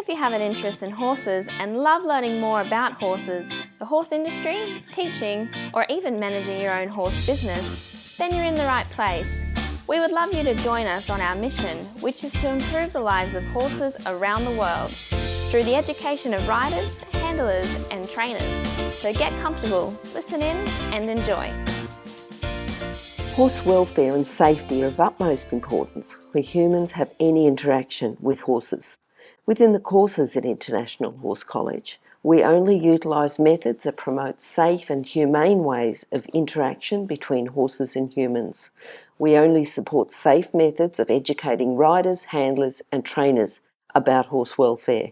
if you have an interest in horses and love learning more about horses, the horse industry, teaching, or even managing your own horse business, then you're in the right place. We would love you to join us on our mission, which is to improve the lives of horses around the world through the education of riders, handlers, and trainers. So get comfortable, listen in, and enjoy. Horse welfare and safety are of utmost importance where humans have any interaction with horses. Within the courses at International Horse College, we only utilise methods that promote safe and humane ways of interaction between horses and humans. We only support safe methods of educating riders, handlers and trainers about horse welfare.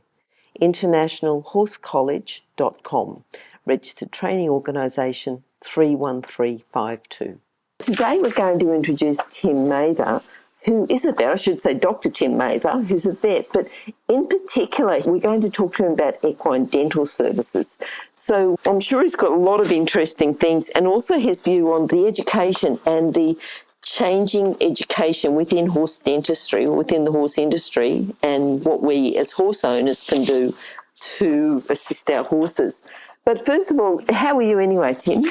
internationalhorsecollege.com, registered training organisation 31352. Today we're going to introduce Tim Mather, who is a vet, I should say Dr. Tim Mather, who's a vet, but in particular we're going to talk to him about equine dental services. So I'm sure he's got a lot of interesting things, and also his view on the education and the changing education within horse dentistry, or within the horse industry, and what we as horse owners can do to assist our horses. But first of all, how are you anyway, Tim?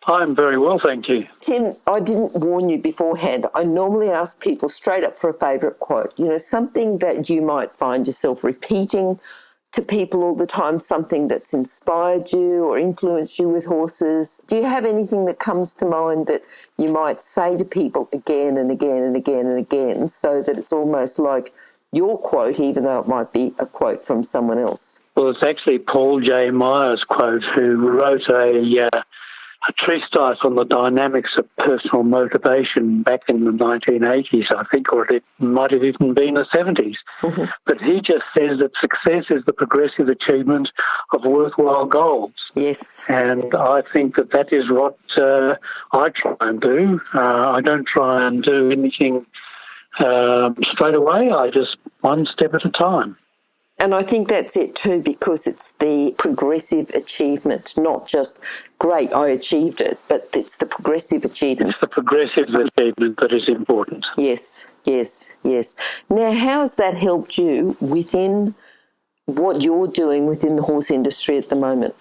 I'm very well, thank you. Tim, I didn't warn you beforehand. I normally ask people straight up for a favourite quote. You know, something that you might find yourself repeating to people all the time, something that's inspired you or influenced you with horses. Do you have anything that comes to mind that you might say to people again and again and again and again, so that it's almost like your quote, even though it might be a quote from someone else? Well, it's actually Paul J. Meyer's quote, who wrote a treatise on the dynamics of personal motivation back in the 1980s, I think, or it might have even been the 70s. Mm-hmm. But he just says that success is the progressive achievement of worthwhile goals. Yes. And I think that is what I try and do. I don't try and do anything straight away. I just one step at a time. And I think that's it too, because it's the progressive achievement, not just, great, I achieved it, but it's the progressive achievement. It's the progressive achievement that is important. Yes, yes, yes. Now, how has that helped you within what you're doing within the horse industry at the moment?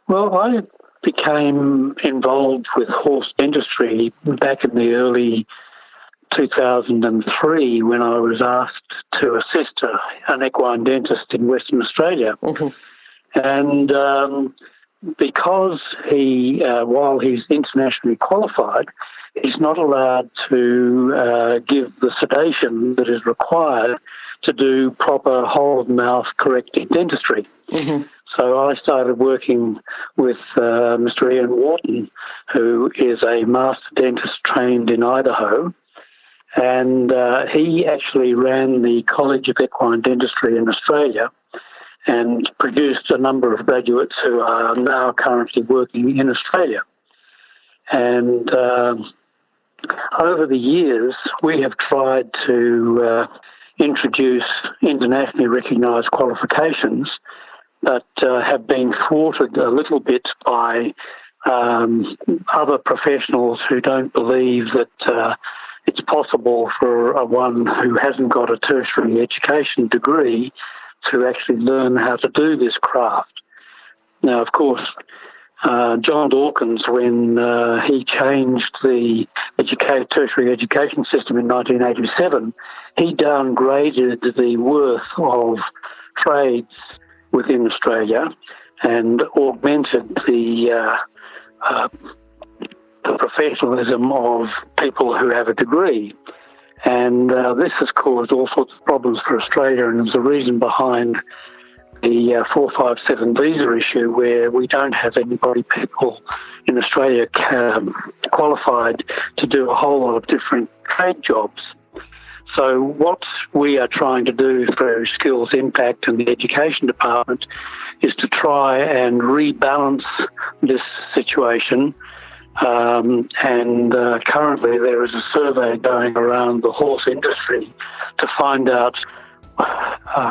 Well, I became involved with horse dentistry back in the early 2003 when I was asked to assist an equine dentist in Western Australia. Mm-hmm. And because he, while he's internationally qualified, he's not allowed to give the sedation that is required to do proper whole-of-mouth corrective dentistry. Mm-hmm. So I started working with Mr. Ian Wharton, who is a master dentist trained in Idaho. And he actually ran the College of Equine Dentistry in Australia and produced a number of graduates who are now currently working in Australia. And over the years, we have tried to introduce internationally recognised qualifications, but have been thwarted a little bit by other professionals who don't believe that it's possible for one who hasn't got a tertiary education degree to actually learn how to do this craft. Now, of course, John Dawkins, when he changed the tertiary education system in 1987, he downgraded the worth of trades within Australia and augmented the professionalism of people who have a degree. And this has caused all sorts of problems for Australia, and is the reason behind the 457 visa issue, where we don't have people in Australia qualified to do a whole lot of different trade jobs. So what we are trying to do through Skills Impact and the Education Department is to try and rebalance this situation. Currently there is a survey going around the horse industry to find out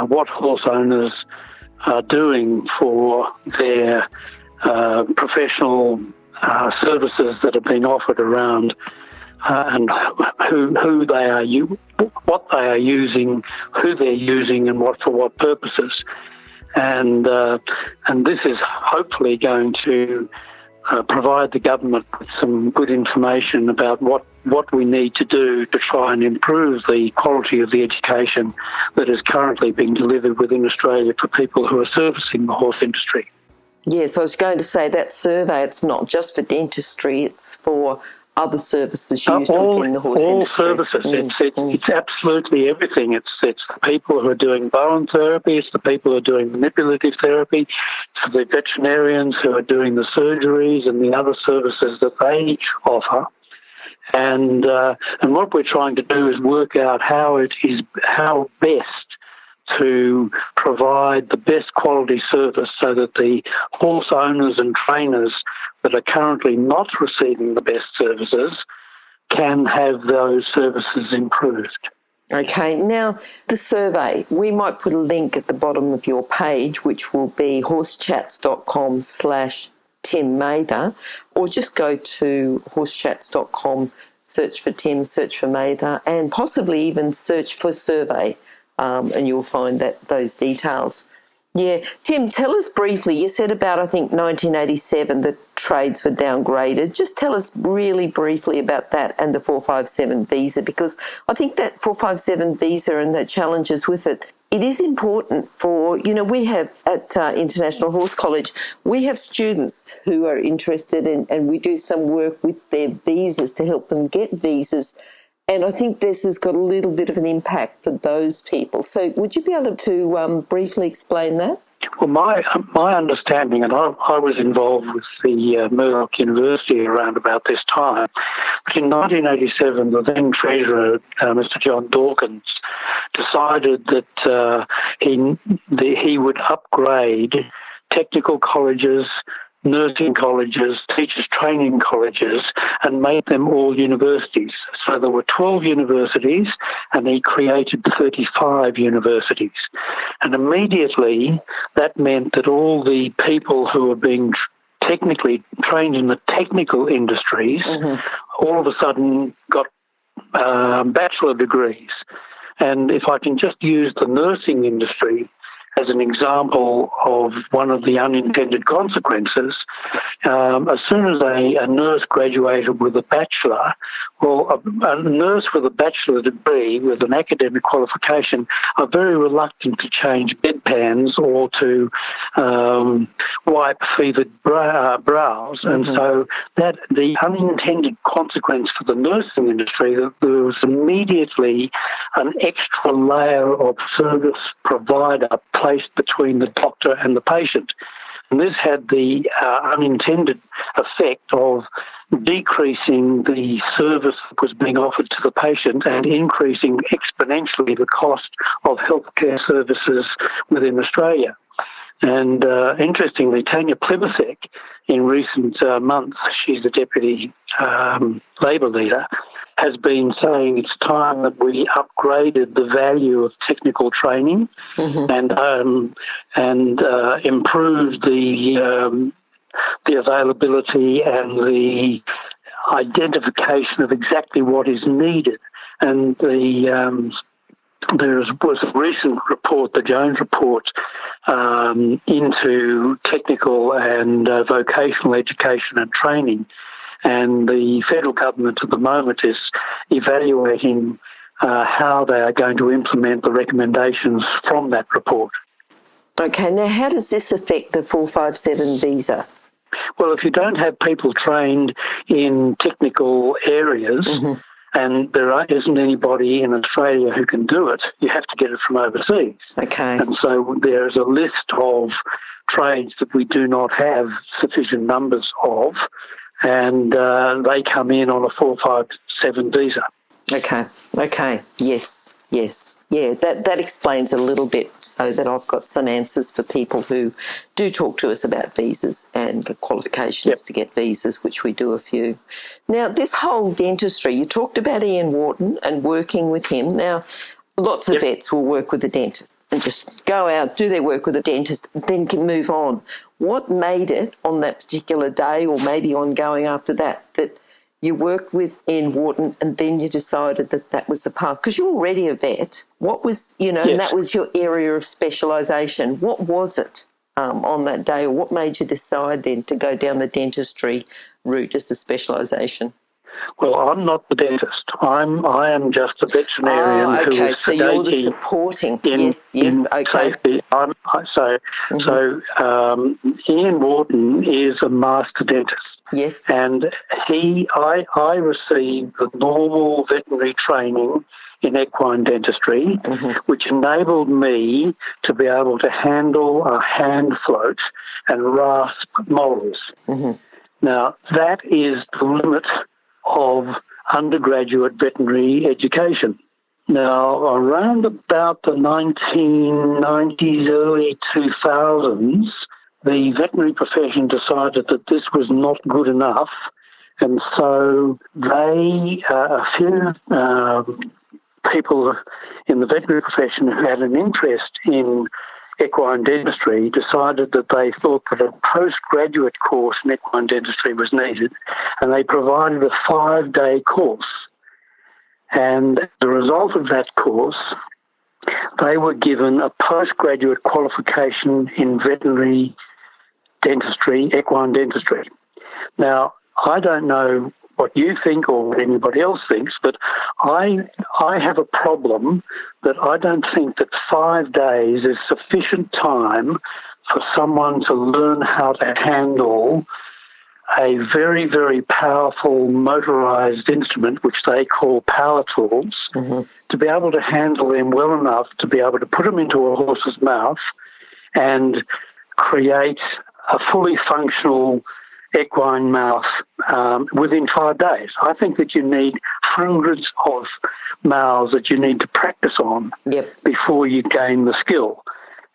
what horse owners are doing for their professional services that have been offered around and who they are, what they are using, who they're using, and for what purposes. And this is hopefully going to provide the government with some good information about what we need to do to try and improve the quality of the education that is currently being delivered within Australia for people who are servicing the horse industry. Yes, I was going to say that survey, it's not just for dentistry, it's for other services used within the horse industry. All services. It's absolutely everything. It's the people who are doing bone therapy, it's the people who are doing manipulative therapy, it's the veterinarians who are doing the surgeries and the other services that they offer. And what we're trying to do is work out how best to provide the best quality service so that the horse owners and trainers that are currently not receiving the best services can have those services improved. Okay, now the survey, we might put a link at the bottom of your page, which will be horsechats.com/Tim Mather, or just go to horsechats.com, search for Tim, search for Mather, and possibly even search for survey. And you'll find those details. Yeah. Tim, tell us briefly, you said about, I think, 1987, the trades were downgraded. Just tell us really briefly about that and the 457 visa, because I think that 457 visa and the challenges with it, it is important for, we have at International Horse College, we have students who are interested in, and we do some work with their visas to help them get visas. And I think this has got a little bit of an impact for those people. So would you be able to briefly explain that? Well, my understanding, and I was involved with the Murdoch University around about this time, but in 1987, the then Treasurer, Mr. John Dawkins, decided that he would upgrade technical colleges, nursing colleges, teachers training colleges, and make them all universities. So there were 12 universities, and he created 35 universities. And immediately that meant that all the people who were being technically trained in the technical industries all of a sudden got bachelor degrees. And if I can just use the nursing industry as an example of one of the unintended consequences, as soon as a nurse graduated with a bachelor, well, a nurse with a bachelor degree with an academic qualification are very reluctant to change bedpans or to wipe fevered brows. And so that the unintended consequence for the nursing industry, there was immediately an extra layer of service provider placed between the doctor and the patient. And this had the unintended effect of decreasing the service that was being offered to the patient and increasing exponentially the cost of healthcare services within Australia. And interestingly, Tanya Plibersek, in recent months, she's the Deputy Labor Leader, has been saying it's time that we upgraded the value of technical training and improved the availability and the identification of exactly what is needed. And there was a recent report, the Jones report, into technical and vocational education and training. And the federal government at the moment is evaluating how they are going to implement the recommendations from that report. Okay, now how does this affect the 457 visa? Well, if you don't have people trained in technical areas, and there isn't anybody in Australia who can do it, you have to get it from overseas. Okay. And so there's a list of trades that we do not have sufficient numbers of, and they come in on a 457 visa. Okay. Yes. Yeah, that explains a little bit, so that I've got some answers for people who do talk to us about visas and qualifications to get visas, which we do a few. Now, this whole dentistry, you talked about Ian Wharton and working with him. Now, lots of vets will work with a dentist and just go out, do their work with a dentist, then can move on. What made it on that particular day, or maybe ongoing after that You worked with Ian Wharton, and then you decided that that was the path, because you're already a vet. What was, and Yes. that was your area of specialisation. What was it on that day, or what made you decide then to go down the dentistry route as a specialisation? Well, I'm not the dentist. I am just a veterinarian who is so you're the sedating supporting. in Okay. safety. Ian Wharton is a master dentist. Yes. And I received the normal veterinary training in equine dentistry, which enabled me to be able to handle a hand float and rasp molars. Now, that is the limit of undergraduate veterinary education. Now, around about the 1990s, early 2000s, the veterinary profession decided that this was not good enough, and so a few people in the veterinary profession who had an interest in equine dentistry decided that they thought that a postgraduate course in equine dentistry was needed, and they provided a 5-day course. And as a result of that course, they were given a postgraduate qualification in veterinary dentistry, equine dentistry. Now, I don't know what you think or what anybody else thinks, but I have a problem that I don't think that 5 days is sufficient time for someone to learn how to handle a very, very powerful motorized instrument, which they call power tools, to be able to handle them well enough to be able to put them into a horse's mouth and create a fully functional equine mouth within 5 days. I think that you need hundreds of mouths that you need to practice on before you gain the skill.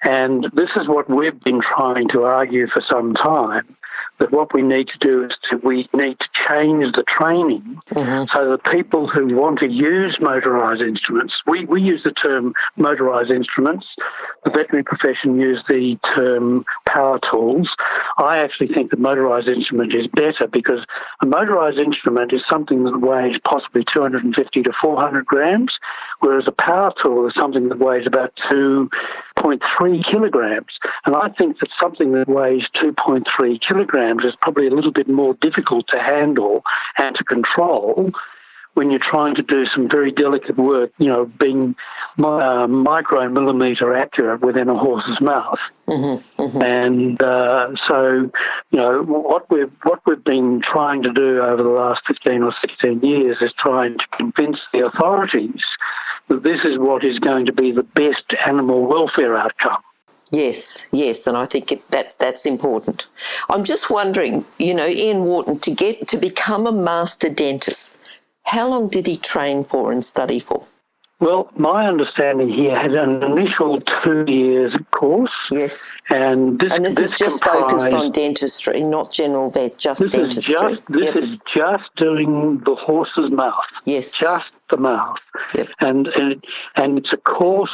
And this is what we've been trying to argue for some time, that what we need to do is we need to change the training so that people who want to use motorised instruments, we use the term motorised instruments, the veterinary profession use the term power tools. I actually think the motorised instrument is better, because a motorised instrument is something that weighs possibly 250 to 400 grams, whereas a power tool is something that weighs about 2.3 kilograms. And I think that something that weighs 2.3 kilograms is probably a little bit more difficult to handle and to control when you're trying to do some very delicate work, being micromillimeter accurate within a horse's mouth. And so, what we've been trying to do over the last 15 or 16 years is trying to convince the authorities that this is what is going to be the best animal welfare outcome. Yes, and I think that's important. I'm just wondering, Ian Wharton, to become a master dentist, how long did he train for and study for? Well, my understanding, he had an initial 2 years course. Yes. And this is just focused on dentistry, not general vet, just dentistry. This is just doing the horse's mouth. Yes. Just the mouth. Yep. And it's a course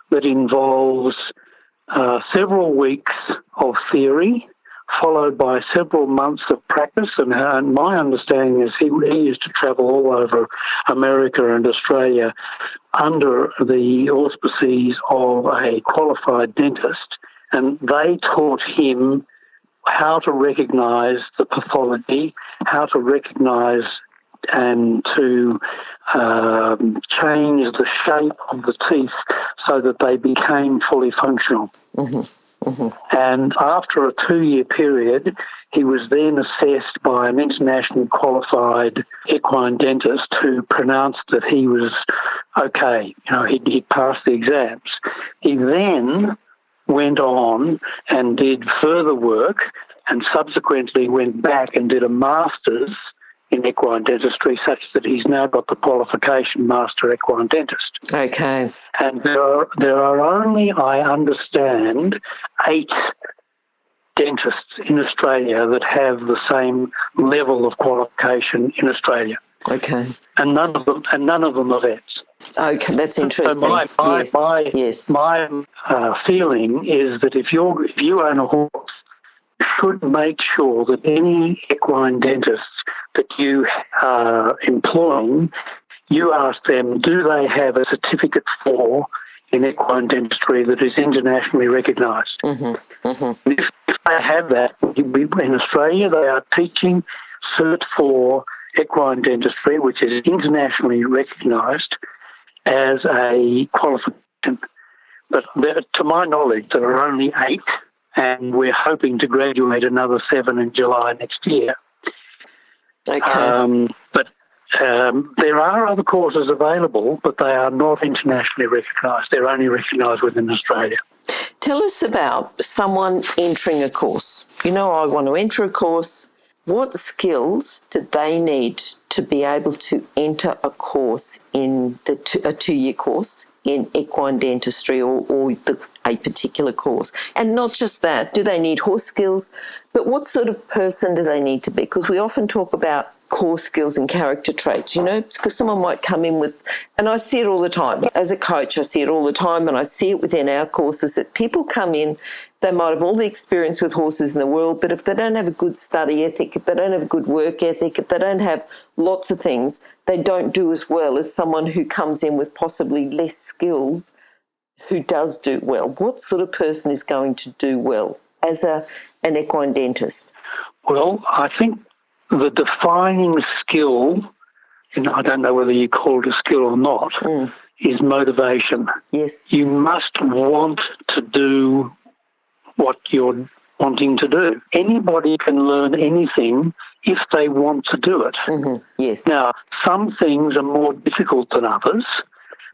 that involves several weeks of theory, followed by several months of practice. And my understanding is he used to travel all over America and Australia under the auspices of a qualified dentist, and they taught him how to recognise the pathology, how to recognise and to change the shape of the teeth so that they became fully functional. And after a 2-year period, he was then assessed by an internationally qualified equine dentist who pronounced that he was okay. He'd passed the exams. He then went on and did further work, and subsequently went back and did a master's in equine dentistry, such that he's now got the qualification Master Equine Dentist. Okay. And there are only, I understand, 8 dentists in Australia that have the same level of qualification in Australia. Okay. And none of them are vets. Okay, that's interesting. So my feeling is that if you own a horse, you should make sure that any equine dentists that you are employing, you ask them, do they have a certificate for in equine dentistry that is internationally recognised? If they have that, in Australia they are teaching Cert for equine dentistry, which is internationally recognised as a qualification. But to my knowledge, there are only 8, and we're hoping to graduate another 7 in July next year. Okay. But there are other courses available, but they are not internationally recognised. They're only recognised within Australia. Tell us about someone entering a course. I want to enter a course. What skills do they need to be able to enter a course in a 2-year course in equine dentistry or a particular course? And not just that, do they need horse skills, but what sort of person do they need to be? Because we often talk about core skills and character traits, because someone might come in with, and I see it all the time. As a coach, I see it all the time, and I see it within our courses that people come in, they might have all the experience with horses in the world, but if they don't have a good study ethic, if they don't have a good work ethic, if they don't have lots of things, they don't do as well as someone who comes in with possibly less skills who does do well. What sort of person is going to do well as an equine dentist? Well, I think the defining skill, and I don't know whether you call it a skill or not, is motivation. Yes. You must want to do what you're wanting to do. Anybody can learn anything if they want to do it. Yes. Now, some things are more difficult than others,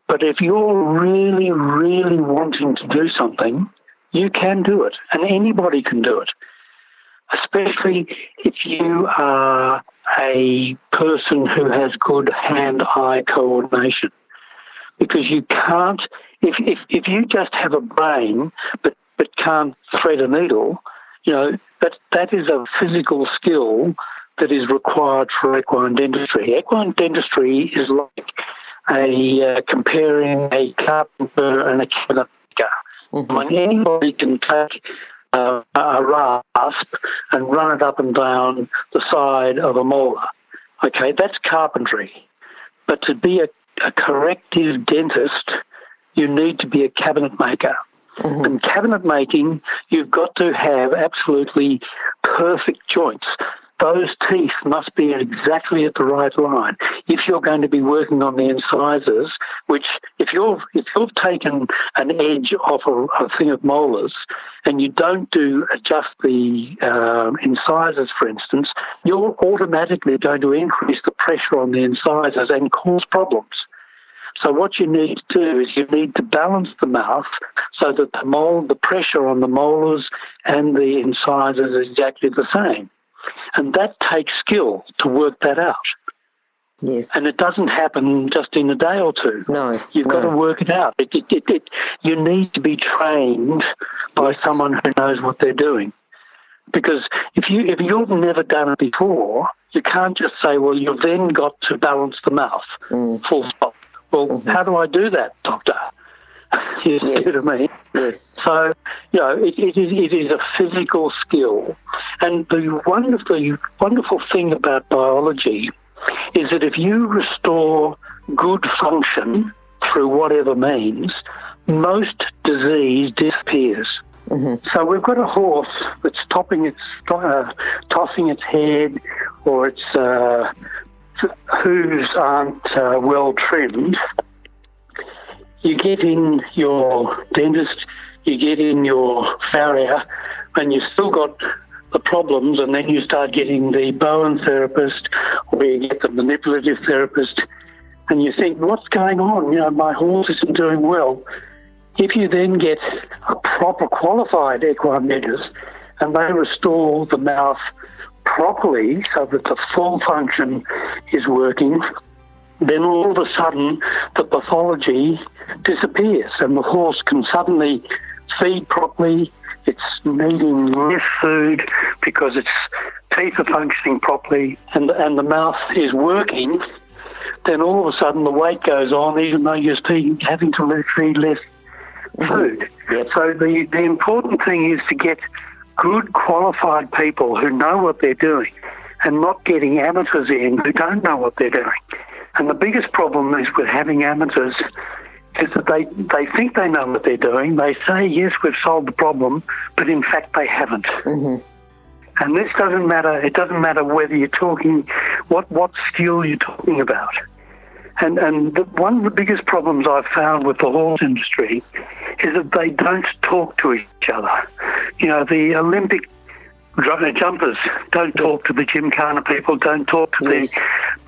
but if you're really, really wanting to do something, you can do it, and anybody can do it. Especially if you are a person who has good hand-eye coordination. Because you can't, if you just have a brain but can't thread a needle, that is a physical skill that is required for equine dentistry. Equine dentistry is like comparing a carpenter and a cabinet maker. When anybody can take a rasp and run it up and down the side of a molar. Okay, that's carpentry. But to be a corrective dentist, you need to be a cabinet maker. And cabinet making, you've got to have absolutely perfect joints. Those teeth must be exactly at the right line. If you're going to be working on the incisors, which if you've taken an edge off a thing of molars and you don't adjust the incisors, for instance, you're automatically going to increase the pressure on the incisors and cause problems. So what you need to do is you need to balance the mouth so that the pressure on the molars and the incisors is exactly the same. And that takes skill to work that out. Yes. And it doesn't happen just in a day or two. No. You've got to work it out. You need to be trained by someone who knows what they're doing. Because if you've never done it before, you can't just say, well, you've then got to balance the mouth, full stop. Well, how do I do that, doctor? You see what I mean? Yes. So, it is a physical skill. And the wonderful thing about biology is that if you restore good function through whatever means, most disease disappears. So we've got a horse that's tossing its head, or its hooves aren't well trimmed. You get in your dentist, you get in your farrier, and you've still got the problems, and then you start getting the Bowen therapist, or you get the manipulative therapist, and you think, what's going on? My horse isn't doing well. If you then get a proper qualified equine dentist, and they restore the mouth properly so that the full function is working, then all of a sudden the pathology disappears and the horse can suddenly feed properly, it's needing less food because its teeth are functioning properly and the mouth is working. Then all of a sudden the weight goes on even though you're having to feed less food. Yep. So the important thing is to get good qualified people who know what they're doing. and not getting amateurs in who don't know what they're doing. And the biggest problem is with having amateurs is that they think they know what they're doing. They say, yes, we've solved the problem, but in fact they haven't. Mm-hmm. And this doesn't matter. It doesn't matter whether you're talking, what skill you're talking about. And one of the biggest problems I've found with the horse industry is that they don't talk to each other. You know, the Olympic jumpers don't talk to the gymkhana people, don't talk to the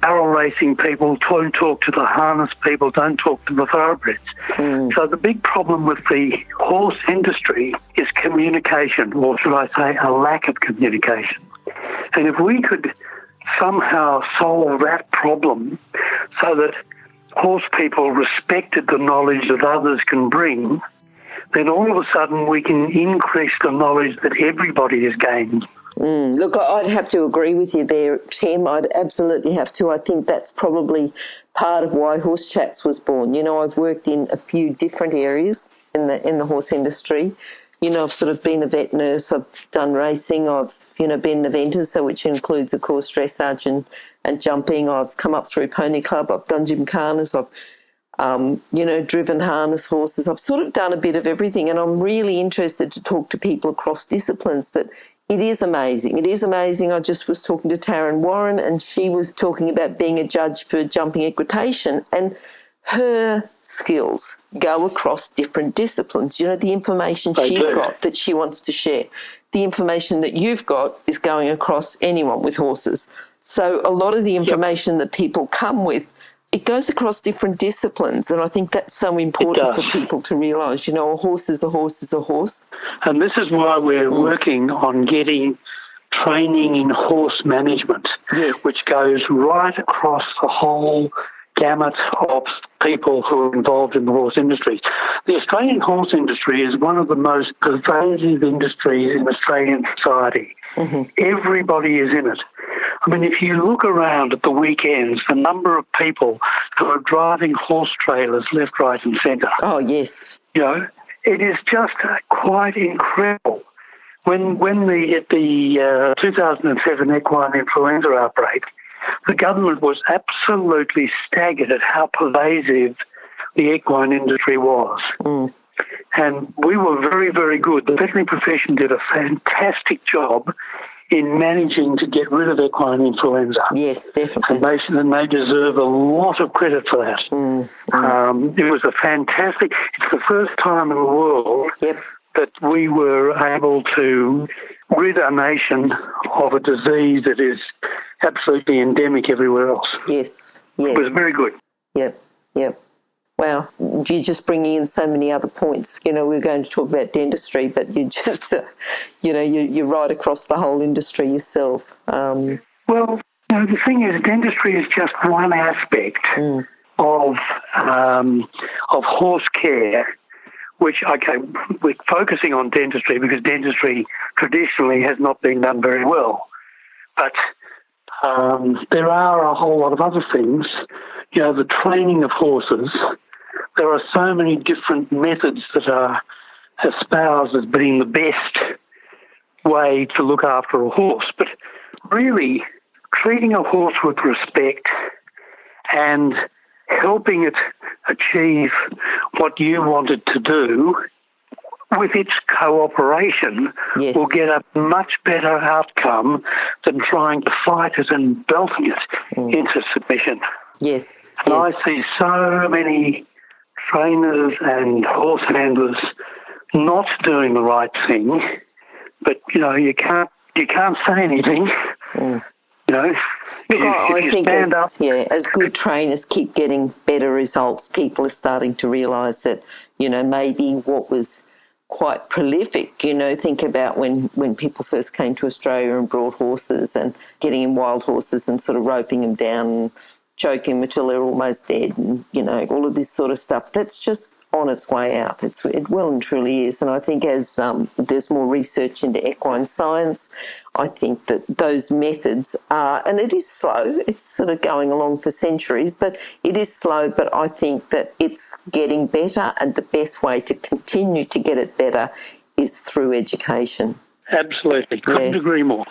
barrel racing people, don't talk to the harness people, don't talk to the thoroughbreds. So the big problem with the horse industry is communication, or should I say a lack of communication. And if we could somehow solve that problem so that horse people respected the knowledge that others can bring, then all of a sudden we can increase the knowledge that everybody is gaining. Look, I'd have to agree with you there, Tim. I'd absolutely have to. I think that's probably part of why HorseChats was born. You know, I've worked in a few different areas in the horse industry. You know, I've sort of been a vet nurse, I've done racing, I've, you know, been an eventer, so which includes, of course, dressage and jumping. I've come up through Pony Club, I've done gymkhanas, I've you know, driven harness horses. I've sort of done a bit of everything, and I'm really interested to talk to people across disciplines. But it is amazing. It is amazing. I just was talking to Taryn Warren, and she was talking about being a judge for jumping equitation, and her skills go across different disciplines. You know, the information she's got that she wants to share, the information that you've got is going across anyone with horses. So a lot of the information that people come with, it goes across different disciplines, and I think that's so important for people to realise. You know, a horse is a horse is a horse. And this is why we're working on getting training in horse management, which goes right across the whole gamut of people who are involved in the horse industry. The Australian horse industry is one of the most pervasive industries in Australian society. Everybody is in it. I mean, if you look around at the weekends, the number of people who are driving horse trailers left, right and centre. Oh, yes. You know, it is just quite incredible. When the 2007 equine influenza outbreak, the government was absolutely staggered at how pervasive the equine industry was. And we were very, very good. The veterinary profession did a fantastic job in managing to get rid of equine influenza. Yes, definitely. And they deserve a lot of credit for that. It was it's the first time in the world that we were able to rid a nation of a disease that is absolutely endemic everywhere else. Yes. It was very good. Yep. Wow, you're just bringing in so many other points. You know, we're going to talk about dentistry, but you just, you know, you're right across the whole industry yourself. Well, you know, the thing is, dentistry is just one aspect of horse care, which, okay, we're focusing on dentistry because dentistry traditionally has not been done very well. But there are a whole lot of other things. You know, the training of horses. There are so many different methods that are espoused as being the best way to look after a horse. But really, treating a horse with respect and helping it achieve what you want it to do with its cooperation will get a much better outcome than trying to fight it and belting it into submission. And I see so many trainers and horse handlers not doing the right thing, but you know, you can't say anything. You know, look, I think as good trainers keep getting better results, people are starting to realise that, you know, maybe what was quite prolific, you know, think about when people first came to Australia and brought horses and getting in wild horses and sort of roping them down and choking them until they're almost dead, and, you know, all of this sort of stuff. That's just on its way out. It well and truly is. And I think as there's more research into equine science, I think that those methods are, and it is slow, it's sort of going along for centuries, but it is slow, but I think that it's getting better, and the best way to continue to get it better is through education. Absolutely. Couldn't agree more.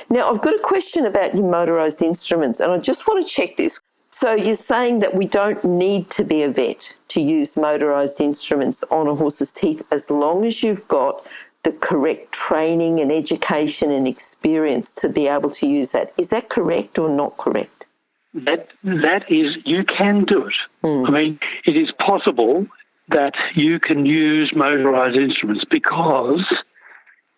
Now, I've got a question about your motorised instruments, and I just want to check this. So you're saying that we don't need to be a vet to use motorised instruments on a horse's teeth as long as you've got the correct training and education and experience to be able to use that. Is that correct or not correct? That is, you can do it. I mean, it is possible that you can use motorised instruments because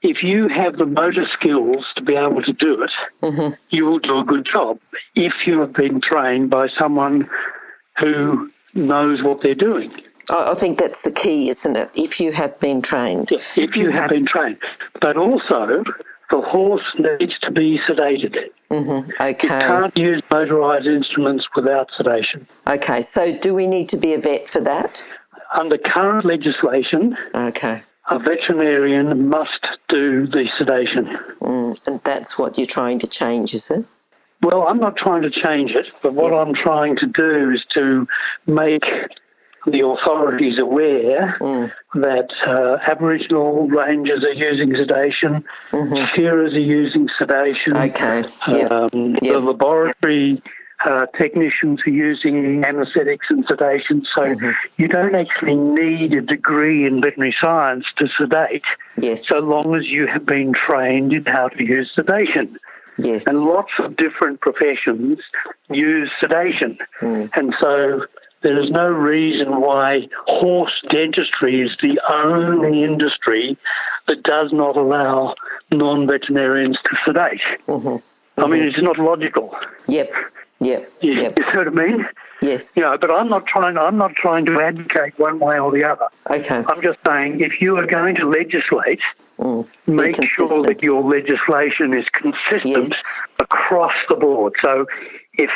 if you have the motor skills to be able to do it, you will do a good job if you have been trained by someone who knows what they're doing. I think that's the key, isn't it? If you have been trained. Yes, if you have been trained. But also, the horse needs to be sedated. Okay. You can't use motorised instruments without sedation. Okay, so do we need to be a vet for that? Under current legislation, okay, a veterinarian must do the sedation. And that's what you're trying to change, is it? Well, I'm not trying to change it, but what I'm trying to do is to make the authorities aware that Aboriginal rangers are using sedation, shearers are using sedation, the laboratory technicians are using anaesthetics and sedation. So you don't actually need a degree in veterinary science to sedate, so long as you have been trained in how to use sedation. Yes. And lots of different professions use sedation. And so there is no reason why horse dentistry is the only industry that does not allow non-veterinarians to sedate. I mean, it's not logical. Yep. You see what I mean? Yes. You know, but I'm not trying to advocate one way or the other. Okay. I'm just saying if you are going to legislate, make sure that your legislation is consistent across the board. So if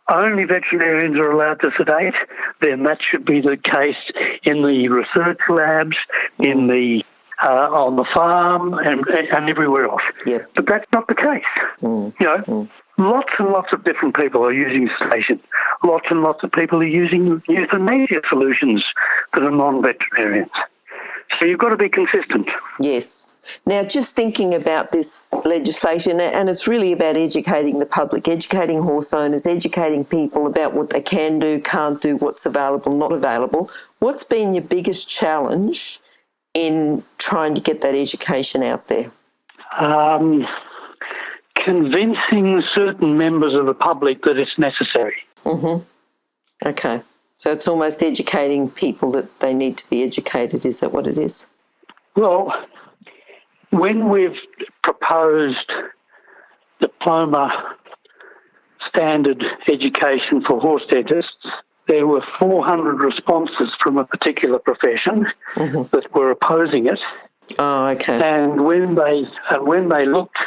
only veterinarians are allowed to sedate, then that should be the case in the research labs, in the on the farm, and everywhere else. But that's not the case. You know, lots and lots of different people are using sedation. Lots and lots of people are using euthanasia solutions that are non-veterinarians. So you've got to be consistent. Yes. Now, just thinking about this legislation, and it's really about educating the public, educating horse owners, educating people about what they can do, can't do, what's available, not available. What's been your biggest challenge in trying to get that education out there? Convincing certain members of the public that it's necessary. Okay. So it's almost educating people that they need to be educated. Is that what it is? Well, when we've proposed diploma standard education for horse dentists, there were 400 responses from a particular profession that were opposing it. Oh, okay. And when they looked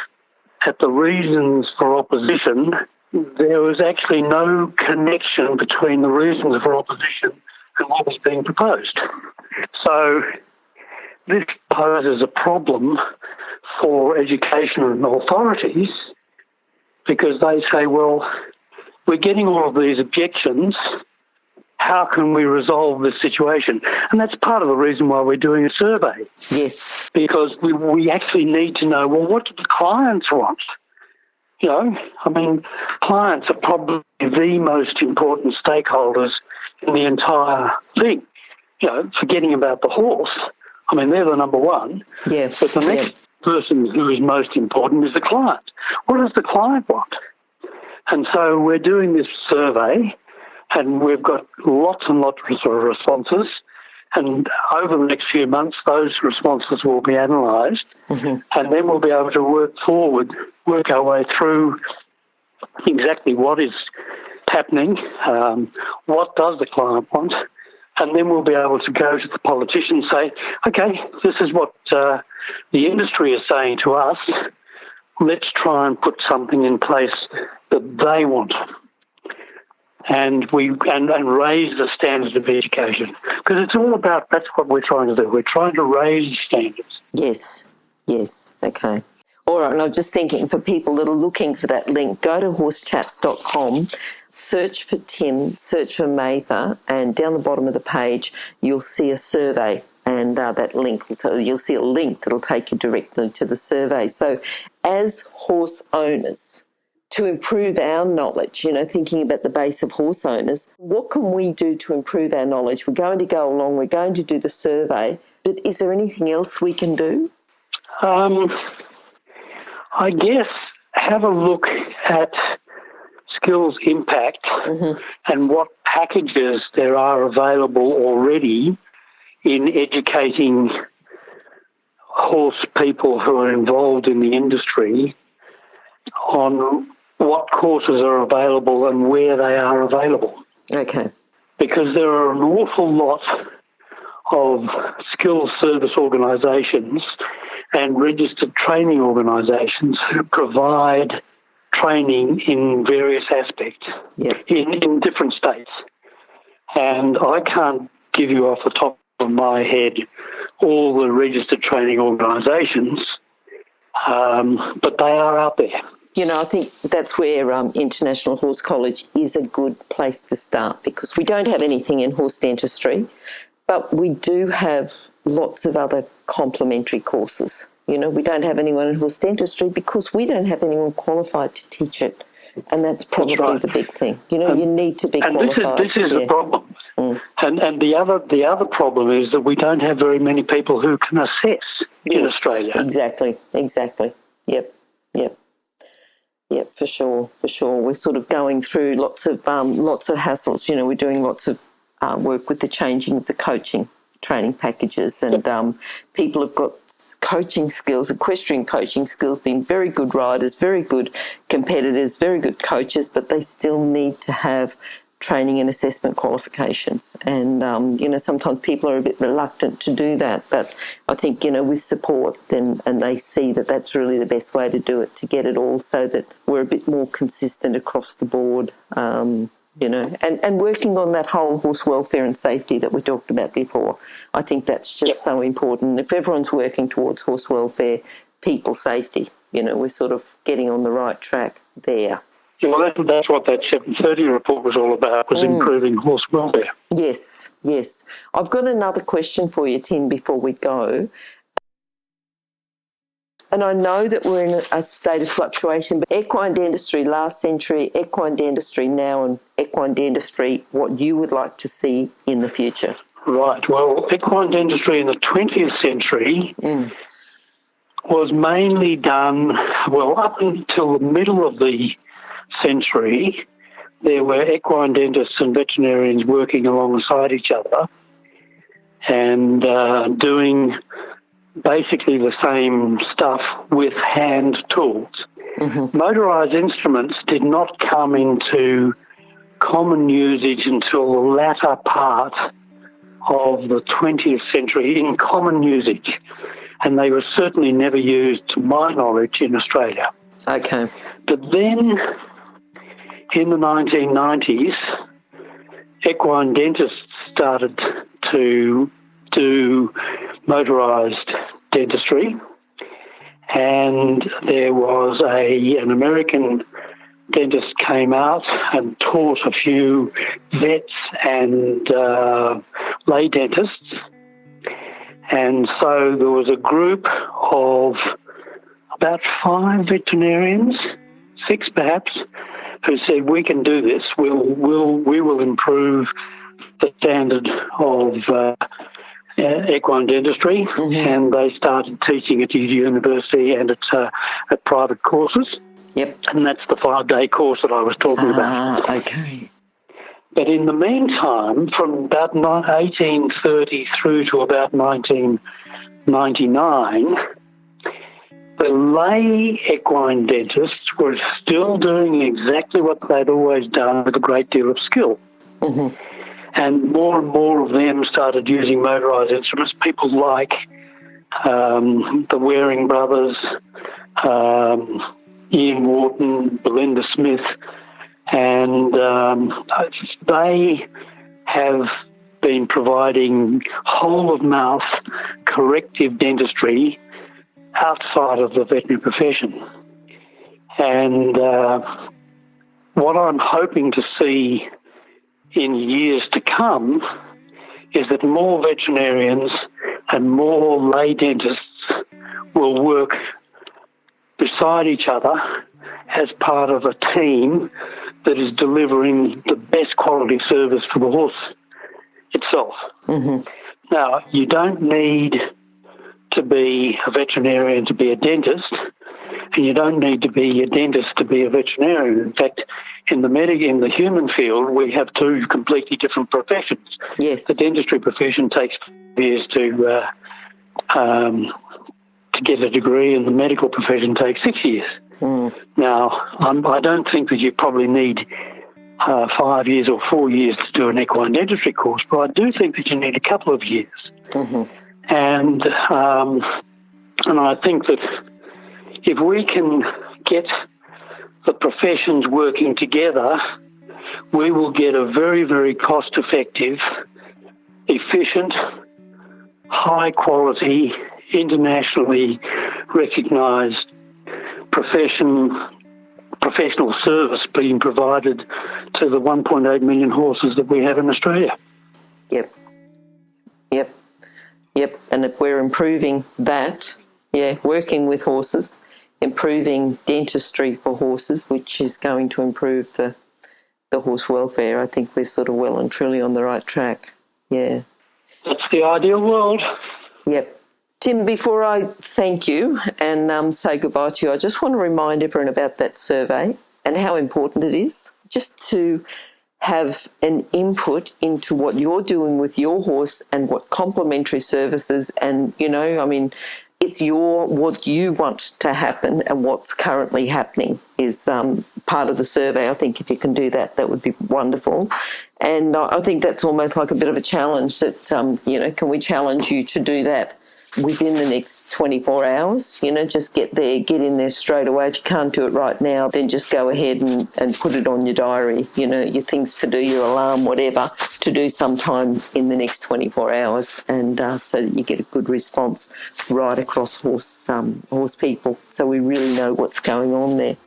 at the reasons for opposition, there was actually no connection between the reasons for opposition and what was being proposed. So this poses a problem for education authorities because they say, well, we're getting all of these objections. How can we resolve this situation? And that's part of the reason why we're doing a survey. Yes. Because we actually need to know, well, what do the clients want? You know, I mean, clients are probably the most important stakeholders in the entire thing. You know, forgetting about the horse. I mean, they're the number one. Yes. But the next person who is most important is the client. What does the client want? And so we're doing this survey, and we've got lots and lots of responses. And over the next few months, those responses will be analysed, and then we'll be able to work our way through exactly what is happening, what does the client want, and then we'll be able to go to the politicians and say, okay, this is what the industry is saying to us. Let's try and put something in place that they want. And raise the standards of education. Because it's all about, that's what we're trying to do. We're trying to raise standards. Yes, okay. All right, and I'm just thinking for people that are looking for that link, go to horsechats.com, search for Tim, search for Mather, and down the bottom of the page you'll see a survey, and that link, you'll see a link that'll take you directly to the survey. So as horse owners, to improve our knowledge, thinking about the base of horse owners, what can we do to improve our knowledge? We're going to go along, we're going to do the survey, but is there anything else we can do? I guess have a look at skills impact and what packages there are available already in educating horse people who are involved in the industry on what courses are available and where they are available. Okay. Because there are an awful lot of skills service organisations and registered training organisations who provide training in various aspects in different states. And I can't give you off the top of my head all the registered training organisations, but they are out there. I think that's where International Horse College is a good place to start, because we don't have anything in horse dentistry, but we do have lots of other complementary courses. We don't have anyone in horse dentistry because we don't have anyone qualified to teach it. And that's probably the big thing. You need to be qualified. This is a problem. And the other problem is that we don't have very many people who can assess in Australia. Exactly. Yep, for sure. We're sort of going through lots of hassles. We're doing lots of work with the changing of the coaching training packages, and people have got coaching skills, equestrian coaching skills, being very good riders, very good competitors, very good coaches, but they still need to have training and assessment qualifications. And, sometimes people are a bit reluctant to do that, but I think, with support and they see that that's really the best way to do it, to get it all so that we're a bit more consistent across the board, and working on that whole horse welfare and safety that we talked about before. I think that's just so important. If everyone's working towards horse welfare, people safety, we're sort of getting on the right track there. Yeah, well, that's what that 730 report was all about, was improving horse welfare. Yes. I've got another question for you, Tim, before we go. And I know that we're in a state of fluctuation, but equine dentistry last century, equine dentistry now, and equine dentistry, what you would like to see in the future? Right. Well, equine dentistry in the 20th century was mainly done, up until the middle of the century, there were equine dentists and veterinarians working alongside each other and doing basically the same stuff with hand tools. Motorised instruments did not come into common usage until the latter part of the 20th century in common usage, and they were certainly never used, to my knowledge, in Australia. Okay. But then, in the 1990s, equine dentists started to do motorised dentistry, and there was an American dentist came out and taught a few vets and lay dentists, and so there was a group of about 5 veterinarians, 6 perhaps, who said, we can do this. We will improve the standard of equine dentistry, and they started teaching at university and at private courses. Yep. And that's the 5-day course that I was talking about. Okay. But in the meantime, from about 1830 through to about 1999, the lay equine dentists were still doing exactly what they'd always done with a great deal of skill. And more of them started using motorised instruments, people like the Waring brothers, Ian Wharton, Belinda Smith, and they have been providing whole-of-mouth corrective dentistry outside of the veterinary profession. And what I'm hoping to see in years to come is that more veterinarians and more lay dentists will work alongside each other as part of a team that is delivering the best quality service for the horse itself. Mm-hmm. Now, you don't need to be a veterinarian to be a dentist, and you don't need to be a dentist to be a veterinarian. In fact, in the human field, we have two completely different professions. Yes. The dentistry profession takes years to get a degree, and the medical profession takes 6 years. Mm. Now, I don't think that you probably need 5 years or 4 years to do an equine dentistry course, but I do think that you need a couple of years. Mm-hmm. And I think that if we can get the professions working together, we will get a very, very cost-effective, efficient, high-quality, internationally recognised professional service being provided to the 1.8 million horses that we have in Australia. Yep. And if we're improving that, working with horses, improving dentistry for horses, which is going to improve the horse welfare, I think we're sort of well and truly on the right track. Yeah. That's the ideal world. Yep. Tim, before I thank you and say goodbye to you, I just want to remind everyone about that survey and how important it is just to have an input into what you're doing with your horse and what complementary services and, it's what you want to happen and what's currently happening is part of the survey. I think if you can do that, that would be wonderful. And I think that's almost like a bit of a challenge that, can we challenge you to do that within the next 24 hours, just get in there straight away. If you can't do it right now, then just go ahead and put it on your diary, your things to do, your alarm, whatever, to do sometime in the next 24 hours. And so that you get a good response right across horse people. So we really know what's going on there.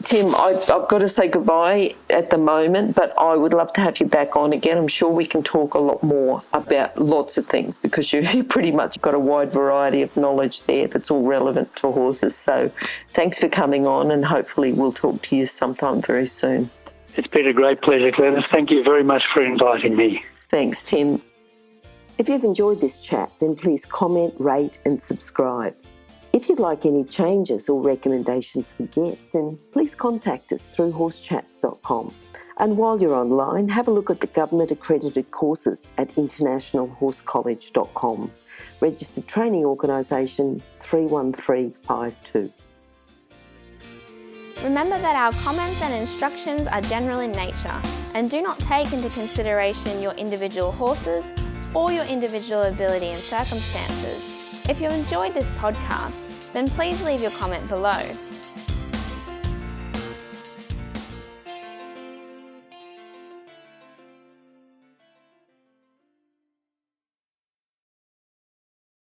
Tim, I've got to say goodbye at the moment, but I would love to have you back on again. I'm sure we can talk a lot more about lots of things because you pretty much got a wide variety of knowledge there that's all relevant to horses. So thanks for coming on, and hopefully we'll talk to you sometime very soon. It's been a great pleasure, Glenys. Thank you very much for inviting me. Thanks, Tim. If you've enjoyed this chat, then please comment, rate and subscribe. If you'd like any changes or recommendations for guests, then please contact us through HorseChats.com. And while you're online, have a look at the government-accredited courses at internationalhorsecollege.com. Registered Training Organisation 31352. Remember that our comments and instructions are general in nature and do not take into consideration your individual horses or your individual ability and circumstances. If you enjoyed this podcast, then please leave your comment below.